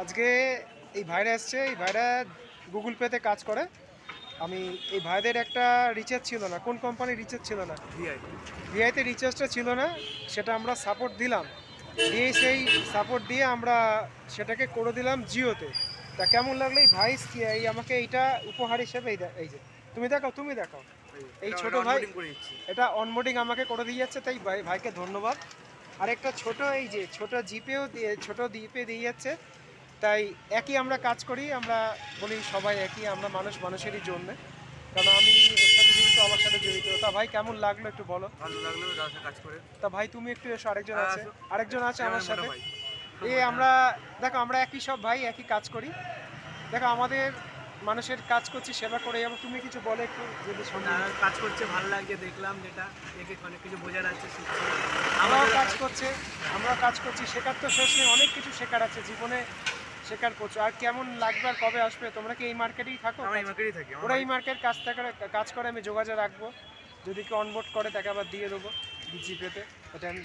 আজকে এই ভাইরা এসছে, এই ভাইরা গুগল পেতে কাজ করে। আমি এই ভাইদের একটা রিচার্জ ছিল না, কোন কোম্পানির রিচার্জ ছিল না, ভিআইতে রিচার্জটা ছিল না, সেটা আমরা সাপোর্ট দিলাম, দিয়ে সেই সাপোর্ট দিয়ে আমরা সেটাকে করে দিলাম জিওতে। তা কেমন লাগলো এই ভাই এই আমাকে এইটা উপহার হিসেবে এই যে তুমি দেখাও, তুমি দেখাও এই ছোট ভাই এটা অনবোর্ডিং আমাকে করে দিয়ে যাচ্ছে, তাই ভাইকে ধন্যবাদ। আর একটা ছোট এই যে ছোট জিপেও দিয়ে, ছোট জিপে দিয়ে যাচ্ছে। তাই একই আমরা কাজ করি, আমরা বলি সবাই একই, আমরা মানুষ মানুষেরই জন্যে। কারণ আমি এর সাথে জড়িত, আমার সাথে জড়িত। তা ভাই কেমন লাগলো একটু বলো। ভালো লাগলো যার সাথে কাজ করে। তা ভাই তুমি একটু এসো, আরেকজন আছে আমার সাথে। ভাই আমরা দেখো আমরা একই সব ভাই, একই কাজ করি। দেখো আমাদের মানুষের কাজ করছি, সেবা করে যাবো। তুমি কিছু বলে একটু যদি কাজ করছে ভালো লাগছে, দেখলাম যেটা দেখে অনেক কিছু বোঝার আছে। আমরাও কাজ করছি, শেখার তো শেষ নেই, অনেক কিছু শেখার আছে জীবনে, শেখার প্রচুর। আর কেমন লাগবে আর কবে আসবে? তোমরা কি এই মার্কেটেই থাকো? আমরা এই মার্কেটেই থাকি। ওরা এই মার্কেট কাজ করে, আমি যোগাযোগ রাখবো, যদি কেউ অনবোর্ড করে তাকে আবার দিয়ে দেবো জিপেতে। এটা আমি